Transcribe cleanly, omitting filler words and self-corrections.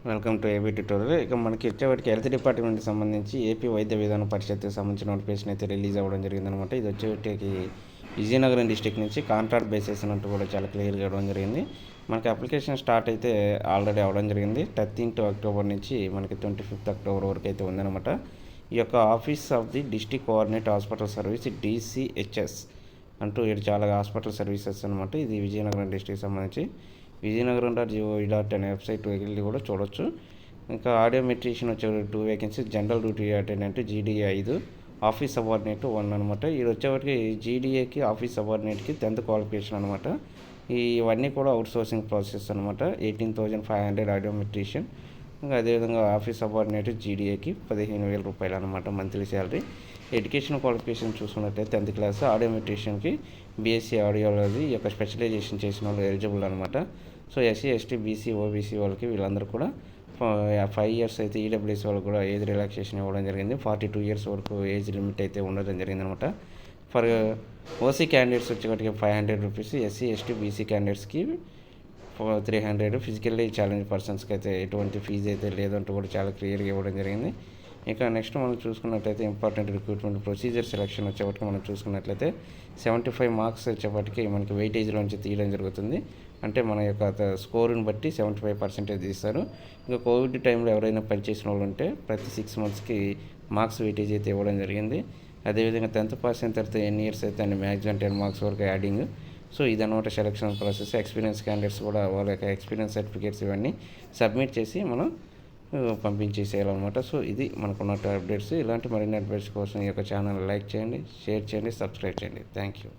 Welcome to AP tutorial. ఇక మనకి వచ్చేవాటికి health డిపార్ట్మెంట్కి సంబంధించి ఏపీ వైద్య విధాన పరిషత్కి సంబంధించిన నోటిఫికేషన్ అయితే రిలీజ్ అవ్వడం జరిగిందనమాట. ఇది వచ్చేటికి విజయనగరం డిస్టిక్ నుంచి కాంట్రాక్ట్ బేసిస్ అన్నట్టు కూడా చాలా క్లియర్గా ఇవ్వడం జరిగింది. మనకి అప్లికేషన్ స్టార్ట్ అయితే ఆల్రెడీ అవ్వడం జరిగింది. 13th అక్టోబర్ నుంచి మనకి 25th అక్టోబర్ వరకు అయితే ఉందన్నమాట. ఈ యొక్క office of the district coordinate hospital service DCHS అంటూ ఇది చాలా హాస్పిటల్ సర్వీసెస్ అనమాట. ఇది విజయనగరం డిస్టిక్కి సంబంధించి vizianagaram.gov.in అనే వెబ్సైట్ వెళ్ళి కూడా చూడొచ్చు. ఇంకా ఆడియో మెట్రీషియన్ వచ్చే 2 vacancies, general duty attendant GDA 5, office subordinate 1 అనమాట. ఇది వచ్చేవాటికి GDAకి ఆఫీస్ సబార్డినేట్కి 10th క్వాలిఫికేషన్ అనమాట. ఇవన్నీ కూడా అవుట్సోర్సింగ్ ప్రాసెస్ అనమాట. 18,500 ఆడియో మెట్రీషియన్, ఇంకా అదేవిధంగా ఆఫీస్ సబార్డినేట్ GDAకి 15,000 రూపాయలు అనమాట మంత్లీ శాలరీ. ఎడ్యుకేషన్ క్వాలిఫికేషన్ చూసుకున్నట్లయితే 10th క్లాస్, ఆడియో మెట్రీషియన్కి BSc ఆడియాలజీ ఈ యొక్క స్పెషలైజేషన్ చేసిన వాళ్ళు ఎలిజిబుల్ అనమాట. So SC ST BC OBC వాళ్ళకి వీళ్ళందరూ కూడా 5 years అయితే ఈడబ్ల్యూఎస్ వాళ్ళకి కూడా ఏజ్ రిలాక్సేషన్ ఇవ్వడం జరిగింది. 42 years వరకు ఏజ్ లిమిట్ అయితే ఉండడం జరిగింది అనమాట. ఫర్ OC క్యాండిడేట్స్ వచ్చేటికి 500 రూపీస్, SC ST BC క్యాండిడేట్స్కి 300, ఫిజికల్లీ ఛాలెంజ్ పర్సన్స్కి అయితే ఎటువంటి ఫీజు అయితే లేదంటూ కూడా చాలా క్లియర్గా ఇవ్వడం జరిగింది. ఇక నెక్స్ట్ మనం చూసుకున్నట్లయితే ఇంపార్టెంట్ రిక్రూట్మెంట్ ప్రొసీజర్ సెలక్షన్ వచ్చేప్పటికి మనం చూసుకున్నట్లయితే 75 మార్క్స్ వచ్చేప్పటికి మనకి వెయిటేజ్లోంచి తీయడం జరుగుతుంది. అంటే మన యొక్క స్కోరుని బట్టి 75% తీస్తారు. ఇంకా కోవిడ్ టైంలో ఎవరైనా పనిచేసిన వాళ్ళు ఉంటే ప్రతి 6 monthsకి మార్క్స్ వెయిటేజ్ అయితే ఇవ్వడం జరిగింది. అదేవిధంగా 10th పాస్ అయిన తర్వాత ఎన్ని ఇయర్స్ అయితే అన్ని మ్యాక్సిమం 10 మార్క్స్ వరకు యాడింగ్. సో ఇదన్నమాట సెలక్షన్ ప్రాసెస్. ఎక్స్పీరియన్స్ క్యాండిడేట్స్ కూడా వాళ్ళ యొక్క ఎక్స్పీరియన్స్ సర్టిఫికేట్స్ ఇవన్నీ సబ్మిట్ చేసి మనం పంపించేసేయాలన్నమాట. సో ఇది మనకున్న అప్డేట్స్. ఇలాంటి మరిన్ని అప్డేట్స్ కోసం ఈ యొక్క ఛానల్ లైక్ చేయండి, షేర్ చేయండి, సబ్స్క్రైబ్ చేయండి. Thank you.